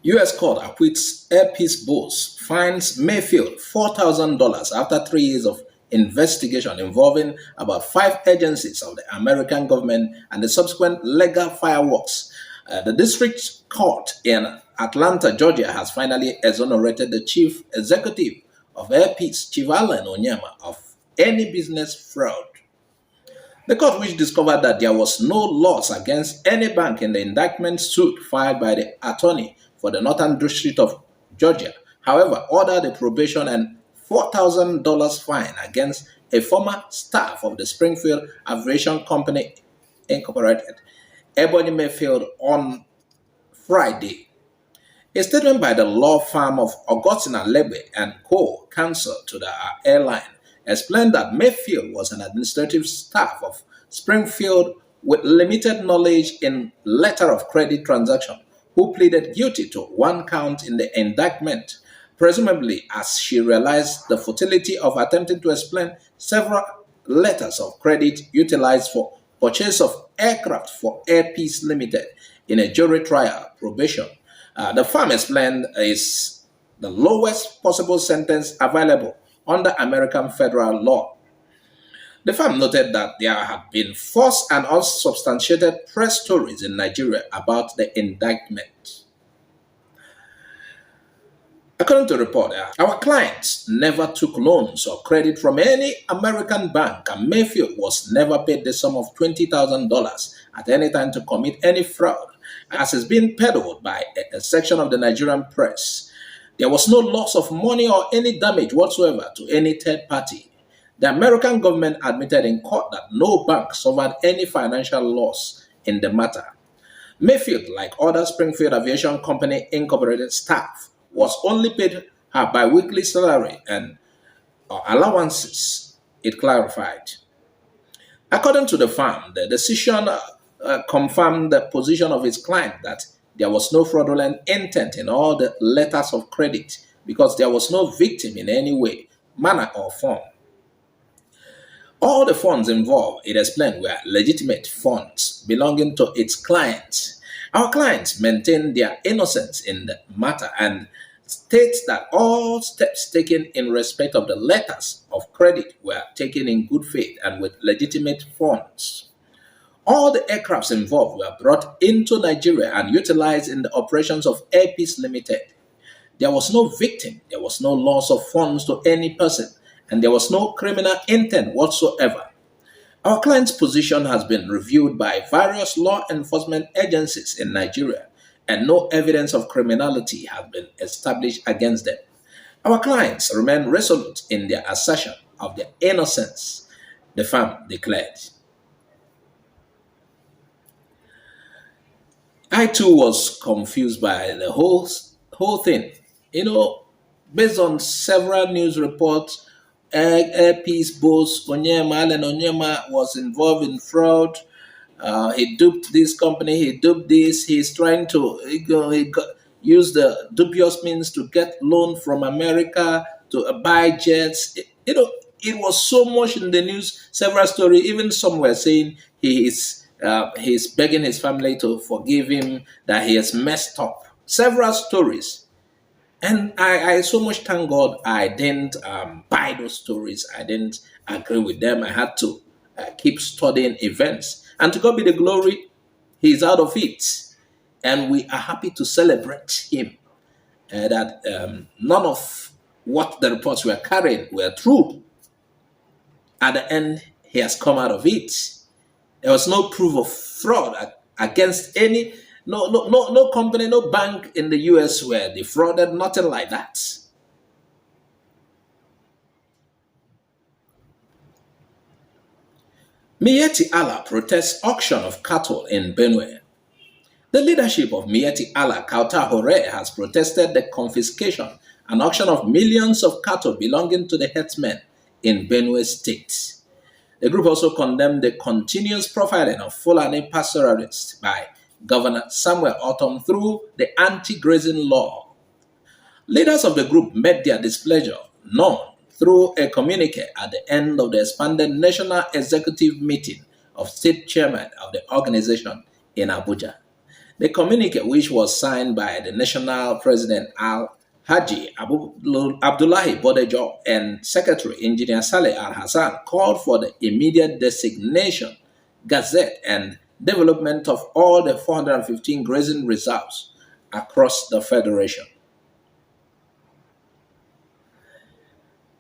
U.S. court acquits Air Peace boss, fines Mayfield $4,000 after 3 years of investigation involving about 5 agencies of the American government and the subsequent legal fireworks. The district court in Atlanta, Georgia, has finally exonerated the chief executive of Air Peace, Chief Onyema, of any business fraud. The court, which discovered that there was no loss against any bank in the indictment suit filed by the attorney for the Northern District of Georgia, however, ordered a probation and $4,000 fine against a former staff of the Springfield Aviation Company Incorporated, Ebony Mayfield, on Friday. A statement by the law firm of Augustina Lebe and Co. counsel to the airline explained that Mayfield was an administrative staff of Springfield with limited knowledge in letter of credit transaction, who pleaded guilty to one count in the indictment, presumably as she realized the futility of attempting to explain several letters of credit utilized for purchase of aircraft for Air Peace Limited in a jury trial. Probation, the firm explained, is the lowest possible sentence available under American federal law. The firm noted that there had been false and unsubstantiated press stories in Nigeria about the indictment. According to the report, our clients never took loans or credit from any American bank, and Mayfield was never paid the sum of $20,000 at any time to commit any fraud, as is being peddled by a section of the Nigerian press. There was no loss of money or any damage whatsoever to any third party. The American government admitted in court that no bank suffered any financial loss in the matter. Mayfield, like other Springfield Aviation Company Incorporated staff, was only paid her bi-weekly salary and allowances, it clarified. According to the firm, the decision confirmed the position of its client that there was no fraudulent intent in all the letters of credit because there was no victim in any way, manner, or form. All the funds involved, it explained, were legitimate funds belonging to its clients. Our clients maintain their innocence in the matter and states that all steps taken in respect of the letters of credit were taken in good faith and with legitimate funds. All the aircrafts involved were brought into Nigeria and utilized in the operations of Air Peace Limited. There was no victim, there was no loss of funds to any person, and there was no criminal intent whatsoever. Our client's position has been reviewed by various law enforcement agencies in Nigeria, and no evidence of criminality has been established against them. Our clients remain resolute in their assertion of their innocence, the firm declared. I too was confused by the whole thing. Based on several news reports, Air Peace boss Onyema was involved in fraud. He duped this company, he duped this, he's trying to use the dubious means to get loan from America to buy jets. It was so much in the news, several stories, even some were saying he's begging his family to forgive him, that he has messed up. Several stories. And I so much thank God I didn't buy those stories. I didn't agree with them. I had to keep studying events. And to God be the glory, he's out of it. And we are happy to celebrate him. That none of what the reports were carrying were true. At the end, he has come out of it. There was no proof of fraud against any, no company, no bank in the US were defrauded, nothing like that. Miyetti Allah protests auction of cattle in Benue. The leadership of Miyetti Allah Hore has protested the confiscation and auction of millions of cattle belonging to the Herdsmen in Benue State. The group also condemned the continuous profiling of Fulani pastoralists by Governor Samuel Ortom through the anti-grazing law. Leaders of the group made their displeasure known through a communique at the end of the expanded National Executive Meeting of State Chairman of the organization in Abuja. The communique, which was signed by the national president Haji Abdullahi Bodejo and Secretary Engineer Saleh Al Hassan, called for the immediate designation, gazette, and development of all the 415 grazing reserves across the federation.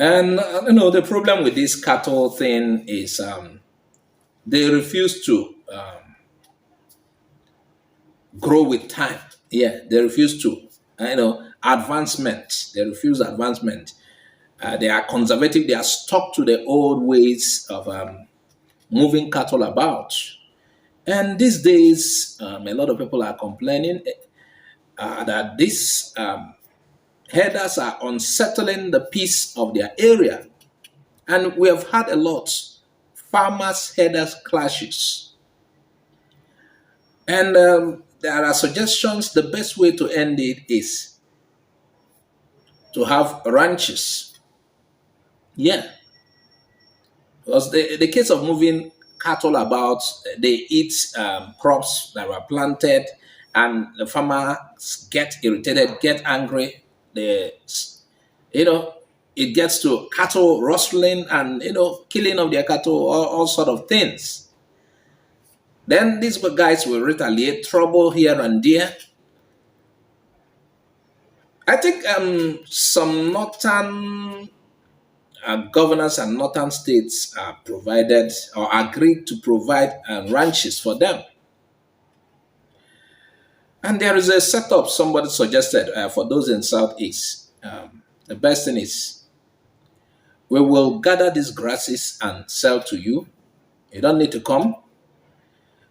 And the problem with this cattle thing is they refuse to grow with time. Yeah, they refuse to. Advancement. They refuse advancement. They are conservative. They are stuck to the old ways of moving cattle about. And these days, a lot of people are complaining that these herders are unsettling the peace of their area. And we have had a lot farmers herders clashes. And there are suggestions the best way to end it is to have ranches. Yeah. Because the case of moving cattle about, they eat crops that were planted, and the farmers get irritated, get angry. It gets to cattle rustling and, killing of their cattle, all sort of things. Then these guys will retaliate, trouble here and there. I think some northern governors and northern states provided or agreed to provide ranches for them. And there is a setup somebody suggested for those in Southeast. The best thing is we will gather these grasses and sell to you. You don't need to come.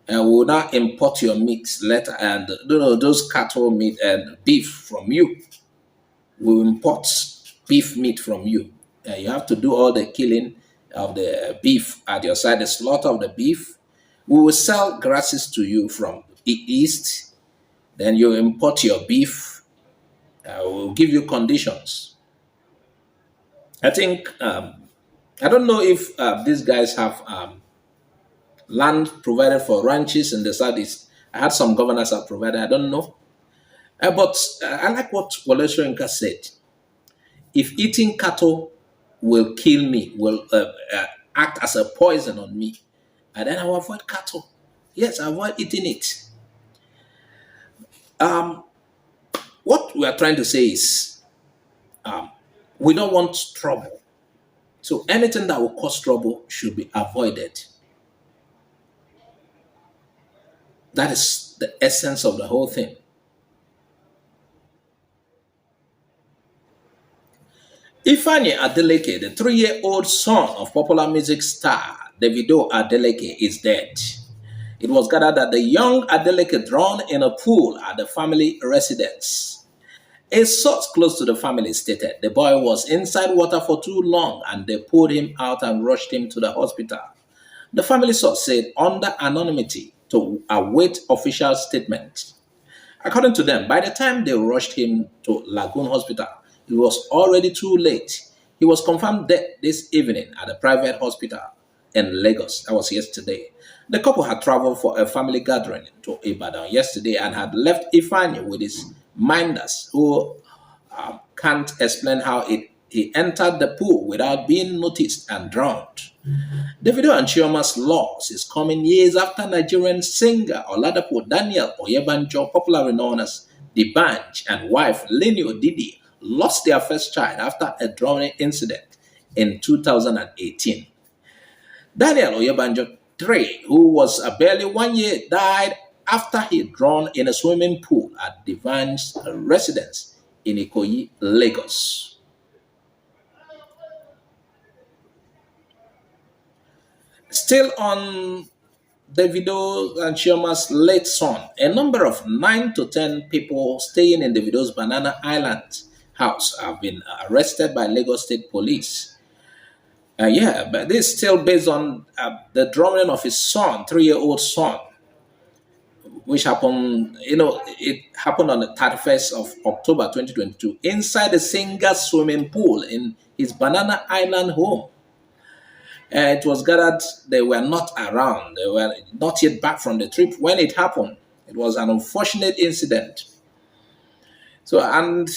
And we will now import your meat later and those cattle meat and beef from you. We will import beef meat from you. You have to do all the killing of the beef at your side, the slaughter of the beef. We will sell grasses to you from east. Then you import your beef. We'll give you conditions. I think, I don't know if these guys have land provided for ranches in the southeast. I had some governors have provided, I don't know. But I like what Wole Soyinka said. If eating cattle will kill me, will act as a poison on me, and then I will avoid cattle. Yes, I avoid eating it. What we are trying to say is we don't want trouble. So anything that will cause trouble should be avoided. That is the essence of the whole thing. Ifeanyi Adeleke, the 3-year-old son of popular music star Davido Adeleke, is dead. It was gathered that the young Adeleke drowned in a pool at the family residence. A source close to the family stated the boy was inside water for too long and they pulled him out and rushed him to the hospital. The family source said under anonymity to await official statement. According to them, by the time they rushed him to Lagoon Hospital, it was already too late. He was confirmed dead this evening at a private hospital in Lagos. That was yesterday. The couple had traveled for a family gathering to Ibadan yesterday and had left Ifeanyi with his minders, who can't explain how he entered the pool without being noticed and drowned. Davido and Chioma's loss is coming years after Nigerian singer Oladapo Daniel Oyebanjo, popularly known as The Banj, and wife Leni Odidi lost their first child after a drowning incident in 2018. Daniel Oyebanjo III, who was barely 1 year, died after he drowned in a swimming pool at the Banj's residence in Ikoyi, Lagos. Still on Davido and Chioma's late son, a number of 9 to 10 people staying in Davido's Banana Island house have been arrested by Lagos State Police. But this is still based on the drowning of his son, 3-year-old son, which happened, it happened on the 31st of October 2022 inside the singer's swimming pool in his Banana Island home. It was gathered they were not around. They were not yet back from the trip when it happened. It was an unfortunate incident. So, and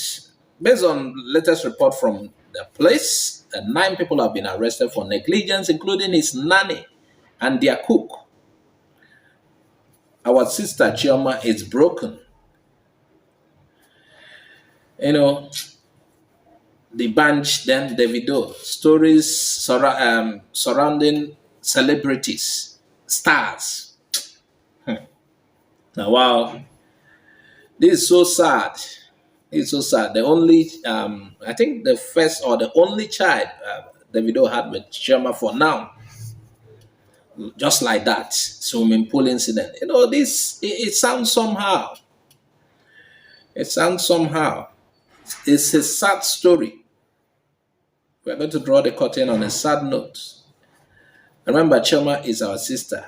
based on latest report from the police, 9 people have been arrested for negligence, including his nanny and their cook. Our sister Chioma is broken. You know, the bunch, then Davido, stories surrounding celebrities, stars. Now, wow, this is so sad. It's so sad. The only, I think the first or the only child Davido had with Chioma for now, just like that, swimming pool incident. You know, this, it sounds somehow. It sounds somehow. It's a sad story. We're going to draw the curtain on a sad note. Remember, Chioma is our sister,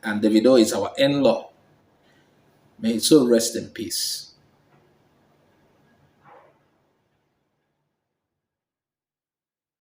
and Davido is our in-law. May his soul rest in peace.